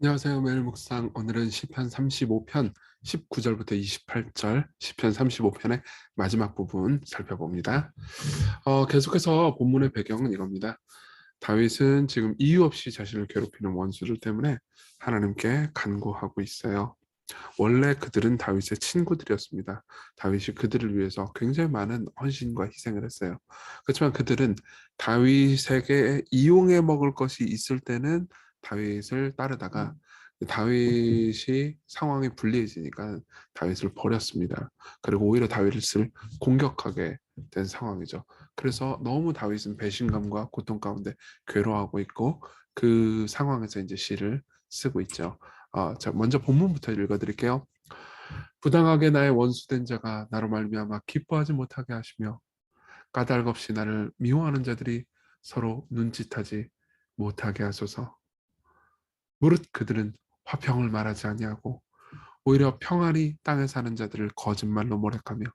안녕하세요. 매일 묵상. 오늘은 시편 35편 19절부터 28절, 시편 35편의 마지막 부분 살펴봅니다. 계속해서 본문의 배경은 이겁니다. 다윗은 지금 이유 없이 자신을 괴롭히는 원수들 때문에 하나님께 간구하고 있어요. 원래 그들은 다윗의 친구들이었습니다. 다윗이 그들을 위해서 굉장히 많은 헌신과 희생을 했어요. 그렇지만 그들은 다윗에게 이용해 먹을 것이 있을 때는 다윗을 따르다가 다윗이 상황이 불리해지니까 다윗을 버렸습니다. 그리고 오히려 다윗을 공격하게 된 상황이죠. 그래서 너무 다윗은 배신감과 고통 가운데 괴로워하고 있고 그 상황에서 이제 시를 쓰고 있죠. 자, 먼저 본문부터 읽어드릴게요. 부당하게 나의 원수된 자가 나로 말미암아 기뻐하지 못하게 하시며 까닭 없이 나를 미워하는 자들이 서로 눈짓하지 못하게 하소서. 무릇 그들은 화평을 말하지 아니하고 오히려 평안히 땅에 사는 자들을 거짓말로 모략하며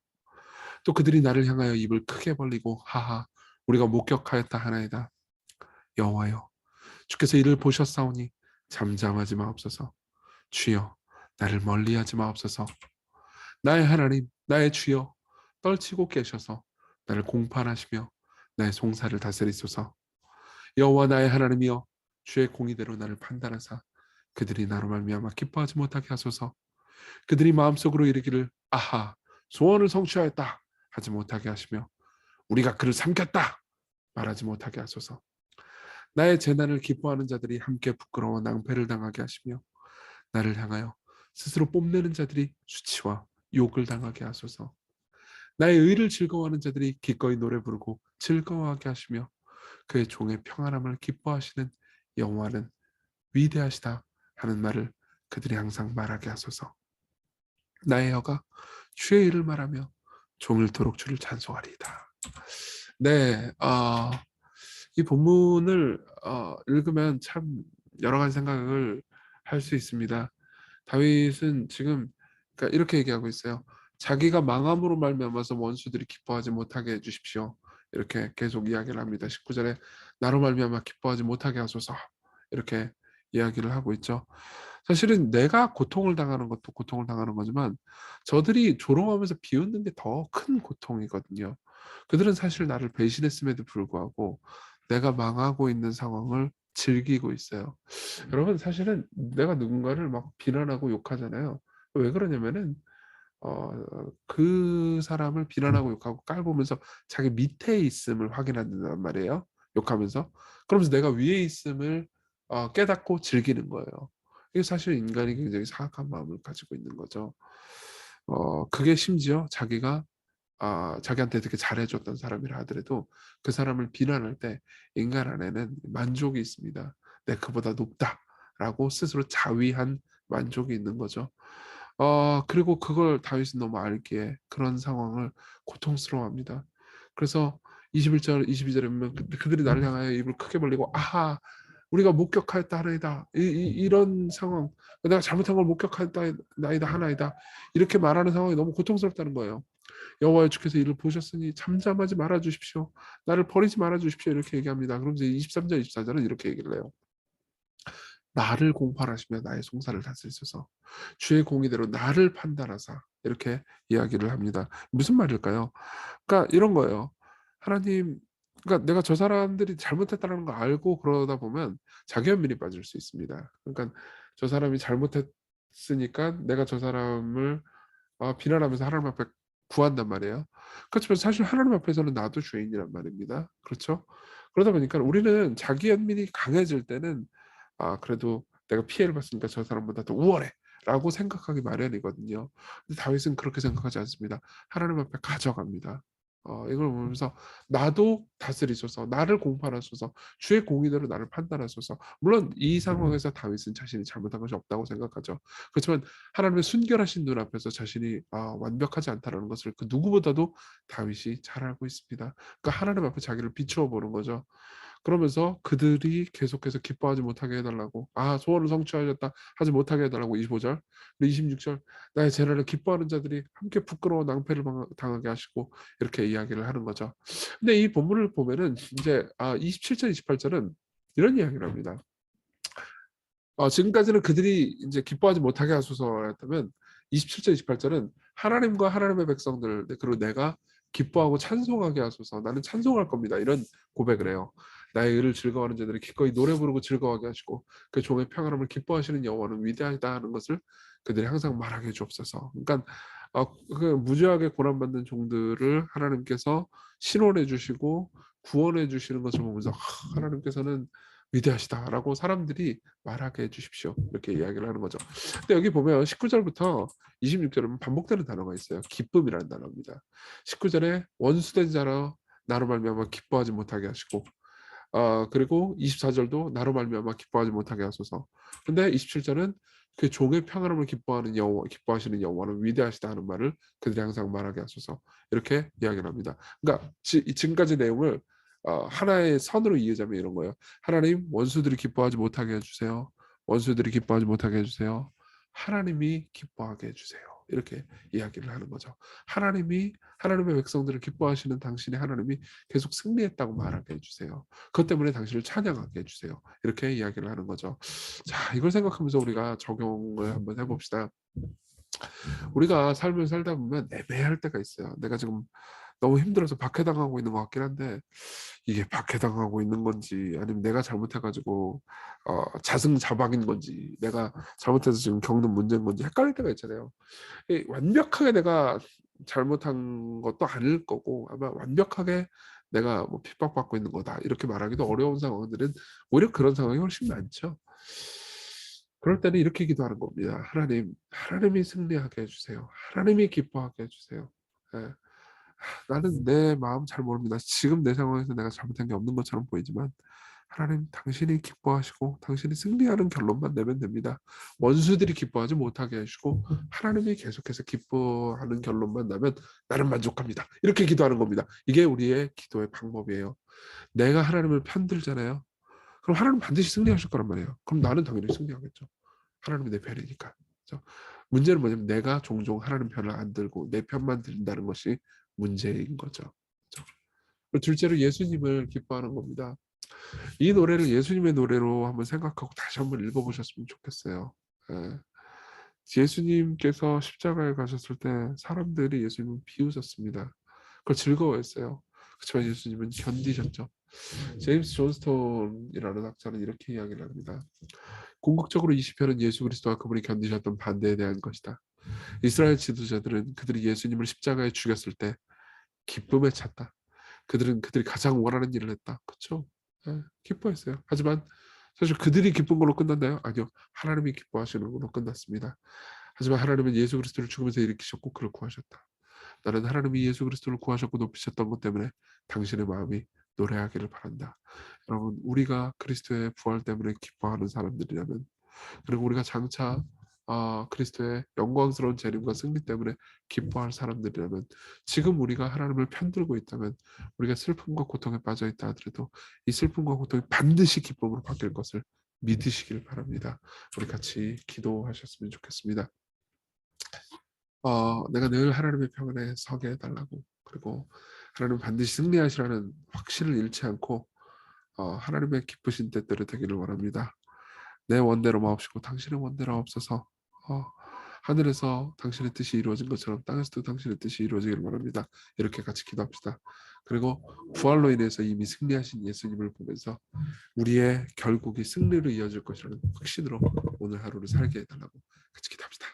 또 그들이 나를 향하여 입을 크게 벌리고 하하 우리가 목격하였다 하나이다. 여호와여 주께서 이를 보셨사오니 잠잠하지 마옵소서. 주여 나를 멀리하지 마옵소서. 나의 하나님 나의 주여 떨치고 깨셔서 나를 공판하시며 나의 송사를 다스리소서. 여호와 나의 하나님이여 주의 공의대로 나를 판단하사 그들이 나로 말미암아 기뻐하지 못하게 하소서. 그들이 마음속으로 이르기를 아하 소원을 성취하였다 하지 못하게 하시며 우리가 그를 삼켰다 말하지 못하게 하소서. 나의 재난을 기뻐하는 자들이 함께 부끄러워 낭패를 당하게 하시며 나를 향하여 스스로 뽐내는 자들이 수치와 욕을 당하게 하소서. 나의 의를 즐거워하는 자들이 기꺼이 노래 부르고 즐거워하게 하시며 그의 종의 평안함을 기뻐하시는 여호와는 위대하시다 하는 말을 그들이 항상 말하게 하소서. 나의 혀가 주의 일을 말하며 종일토록 주를 찬송하리이다. 네, 이 본문을 읽으면 참 여러 가지 생각을 할 수 있습니다. 다윗은 지금 그러니까 이렇게 얘기하고 있어요. 자기가 망함으로 말미암아서 원수들이 기뻐하지 못하게 해주십시오. 이렇게 계속 이야기를 합니다. 19절에 나로 말미암아 기뻐하지 못하게 하소서 이렇게 이야기를 하고 있죠. 사실은 내가 고통을 당하는 것도 고통을 당하는 거지만 저들이 조롱하면서 비웃는 게 더 큰 고통이거든요. 그들은 사실 나를 배신했음에도 불구하고 내가 망하고 있는 상황을 즐기고 있어요. 여러분 사실은 내가 누군가를 막 비난하고 욕하잖아요. 왜 그러냐면은 그 사람을 비난하고 욕하고 깔보면서 자기 밑에 있음을 확인한단 말이에요. 욕하면서. 그러면서 내가 위에 있음을 깨닫고 즐기는 거예요. 이게 사실 인간이 굉장히 사악한 마음을 가지고 있는 거죠. 그게 심지어 자기가 자기한테 되게 잘해줬던 사람이라 하더라도 그 사람을 비난할 때 인간 안에는 만족이 있습니다. 내가 그보다 높다라고 스스로 자위한 만족이 있는 거죠. 그리고 그걸 다윗은 너무 알기에 그런 상황을 고통스러워합니다. 그래서 21절, 22절에 보면 그들이 나를 향하여 입을 크게 벌리고 아하 우리가 목격하였다 하나이다. 이런 상황 내가 잘못한 걸 목격하였다 나이다 하나이다. 이렇게 말하는 상황이 너무 고통스럽다는 거예요. 여호와의 주께서 이를 보셨으니 잠잠하지 말아 주십시오. 나를 버리지 말아 주십시오. 이렇게 얘기합니다. 그럼 이제 23절, 24절은 이렇게 얘기를 해요. 나를 공판하시며 나의 송사를 다스리소서. 주의 공의대로 나를 판단하사 이렇게 이야기를 합니다. 무슨 말일까요? 그러니까 이런 거예요. 하나님, 그러니까 내가 저 사람들이 잘못했다는 거 알고 그러다 보면 자기 연민이 빠질 수 있습니다. 그러니까 저 사람이 잘못했으니까 내가 저 사람을 비난하면서 하나님 앞에 구한단 말이에요. 그렇지만 사실 하나님 앞에서는 나도 죄인이란 말입니다. 그렇죠? 그러다 보니까 우리는 자기 연민이 강해질 때는 그래도 내가 피해를 봤으니까 저 사람보다 더 우월해 라고 생각하기 마련이거든요. 근데 다윗은 그렇게 생각하지 않습니다. 하나님 앞에 가져갑니다. 이걸 보면서 나도 다스리소서, 나를 공판하소서, 주의 공의대로 나를 판단하소서. 물론 이 상황에서 다윗은 자신이 잘못한 것이 없다고 생각하죠. 그렇지만 하나님의 순결하신 눈 앞에서 자신이 완벽하지 않다는 것을 그 누구보다도 다윗이 잘 알고 있습니다. 그러니까 하나님 앞에 자기를 비추어 보는 거죠. 그러면서 그들이 계속해서 기뻐하지 못하게 해달라고 소원을 성취하였다 하지 못하게 해달라고 25절 그리고 26절 나의 재난을 기뻐하는 자들이 함께 부끄러워 낭패를 당하게 하시고 이렇게 이야기를 하는 거죠. 근데 이 본문을 보면은 이제 27절 28절은 이런 이야기를 합니다. 지금까지는 그들이 이제 기뻐하지 못하게 하소서였다면 27절, 28절은 하나님과 하나님의 백성들 그리고 내가 기뻐하고 찬송하게 하소서. 나는 찬송할 겁니다. 이런 고백을 해요. 나의 의를 즐거워하는 자들이 기꺼이 노래 부르고 즐거워하게 하시고 그 종의 평안함을 기뻐하시는 여호와는 위대하다 하는 것을 그들이 항상 말하게 해주옵소서. 그러니까 그 무죄하게 고난받는 종들을 하나님께서 신원해 주시고 구원해 주시는 것을 보면서 하나님께서는 위대하시다라고 사람들이 말하게 해주십시오. 이렇게 이야기를 하는 거죠. 근데 여기 보면 19절부터 26절은 반복되는 단어가 있어요. 기쁨이라는 단어입니다. 19절에 원수된 자라 나로 말미암아 기뻐하지 못하게 하시고 그리고 24절도 나로 말미암아 기뻐하지 못하게 하소서. 근데 27절은 그 종의 평안함을 기뻐하는 여호와, 기뻐하시는 여호와는 위대하시다 하는 말을 그들이 항상 말하게 하소서. 이렇게 이야기를 합니다. 그러니까 지금까지 내용을 하나의 선으로 이해하자면 이런 거예요. 하나님, 원수들이 기뻐하지 못하게 해주세요. 원수들이 기뻐하지 못하게 해주세요. 하나님이 기뻐하게 해주세요. 이렇게 이야기를 하는 거죠. 하나님의 백성들을 기뻐하시는 당신의 하나님이 계속 승리했다고 말하게 해주세요. 그것 때문에 당신을 찬양하게 해주세요. 이렇게 이야기를 하는 거죠. 자, 이걸 생각하면서 우리가 적용을 한번 해봅시다. 우리가 삶을 살다 보면 애매할 때가 있어요. 내가 지금 너무 힘들어서 박해당하고 있는 것 같긴 한데 이게 박해당하고 있는 건지 아니면 내가 잘못해가지고 자승자박인 건지 내가 잘못해서 지금 겪는 문제인 건지 헷갈릴 때가 있잖아요. 완벽하게 내가 잘못한 것도 아닐 거고 아마 완벽하게 내가 뭐 핍박받고 있는 거다 이렇게 말하기도 어려운 상황들은 오히려 그런 상황이 훨씬 많죠. 그럴 때는 이렇게 기도하는 겁니다. 하나님이 승리하게 해주세요. 하나님이 기뻐하게 해주세요. 예. 나는 내 마음 잘 모릅니다. 지금 내 상황에서 내가 잘못한 게 없는 것처럼 보이지만 하나님 당신이 기뻐하시고 당신이 승리하는 결론만 내면 됩니다. 원수들이 기뻐하지 못하게 하시고 하나님이 계속해서 기뻐하는 결론만 나면 나는 만족합니다. 이렇게 기도하는 겁니다. 이게 우리의 기도의 방법이에요. 내가 하나님을 편들잖아요. 그럼 하나님 반드시 승리하실 거란 말이에요. 그럼 나는 당연히 승리하겠죠. 하나님이 내 편이니까. 그렇죠? 문제는 뭐냐면 내가 종종 하나님 편을 안 들고 내 편만 들린다는 것이 문제인 거죠. 그렇죠? 둘째로 예수님을 기뻐하는 겁니다. 이 노래를 예수님의 노래로 한번 생각하고 다시 한번 읽어보셨으면 좋겠어요. 예. 예수님께서 십자가에 가셨을 때 사람들이 예수님을 비웃었습니다. 그걸 즐거워했어요. 그렇지만 예수님은 견디셨죠. 제임스 존스톤이라는 학자는 이렇게 이야기를 합니다. 궁극적으로 이 시편은 예수 그리스도와 그분이 견디셨던 반대에 대한 것이다. 이스라엘 지도자들은 그들이 예수님을 십자가에 죽였을 때 기쁨에 찼다. 그들이 가장 원하는 일을 했다. 그렇죠? 기뻐했어요. 하지만 사실 그들이 기쁜 걸로 끝났나요? 아니요. 하나님이 기뻐하시는 걸로 끝났습니다. 하지만 하나님은 예수 그리스도를 죽음에서 일으키셨고 그를 구하셨다. 나는 하나님이 예수 그리스도를 구하셨고 높이셨던 것 때문에 당신의 마음이 노래하기를 바란다. 여러분, 우리가 그리스도의 부활 때문에 기뻐하는 사람들이라면 그리고 우리가 장차 그리스도의 영광스러운 재림과 승리 때문에 기뻐할 사람들이라면 지금 우리가 하나님을 편들고 있다면 우리가 슬픔과 고통에 빠져 있다 하더라도 이 슬픔과 고통이 반드시 기쁨으로 바뀔 것을 믿으시길 바랍니다. 우리 같이 기도하셨으면 좋겠습니다. 내가 늘 하나님의 평안에 서게 해달라고 그리고 하나님 반드시 승리하시라는 확신을 잃지 않고 하나님의 기쁘신 때대로 되기를 원합니다. 내 원대로 마옵시고 당신의 원대로 없어서 하늘에서 당신의 뜻이 이루어진 것처럼 땅에서도 당신의 뜻이 이루어지기를 바랍니다. 이렇게 같이 기도합시다. 그리고 부활로 인해서 이미 승리하신 예수님을 보면서 우리의 결국이 승리로 이어질 것이라는 확신으로 오늘 하루를 살게 해달라고 같이 기도합시다.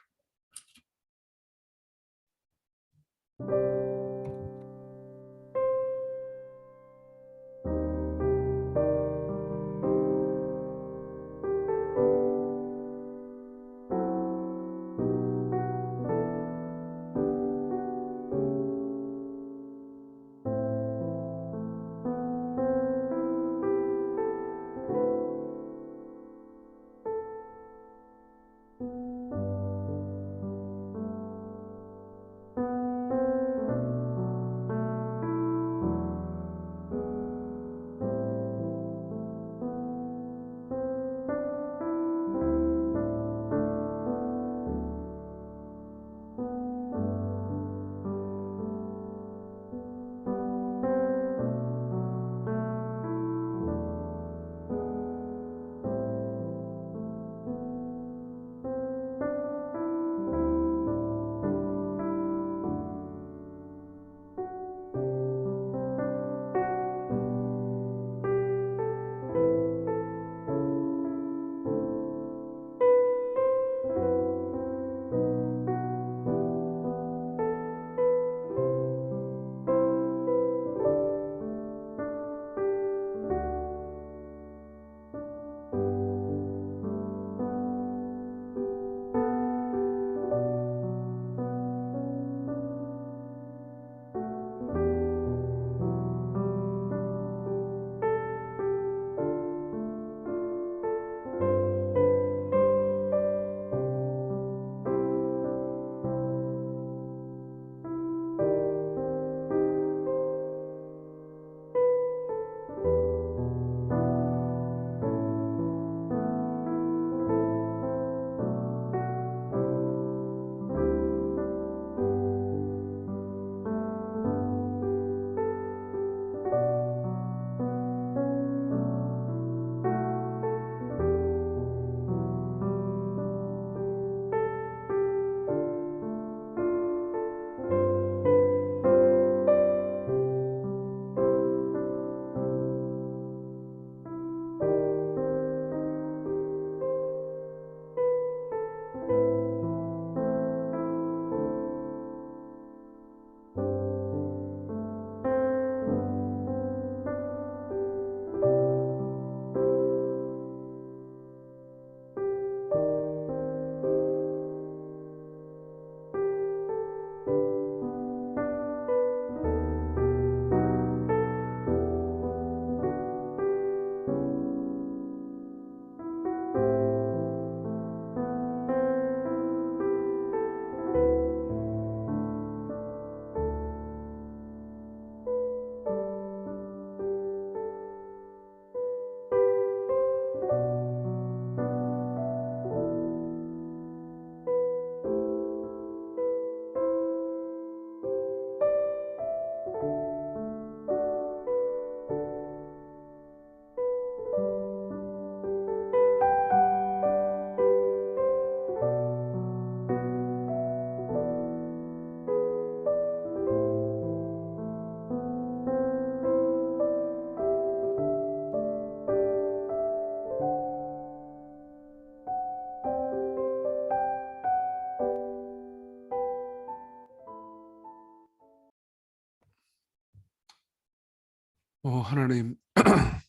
하나님,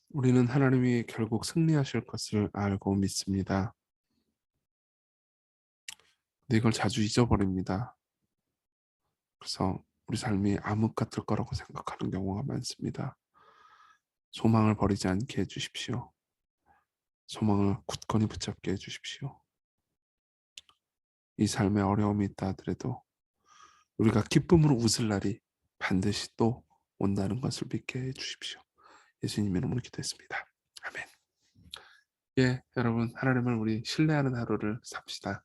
우리는 하나님이 결국 승리하실 것을 알고 믿습니다. 근데 이걸 자주 잊어버립니다. 그래서 우리 삶이 암흑 같을 거라고 생각하는 경우가 많습니다. 소망을 버리지 않게 해주십시오. 소망을 굳건히 붙잡게 해주십시오. 이 삶에 어려움이 있다 하더라도 우리가 기쁨으로 웃을 날이 반드시 또 온다는 것을 믿게 해주십시오. 예수님 이름으로 기도했습니다. 아멘. 예, 여러분, 하나님을 우리 신뢰하는 하루를 삽시다.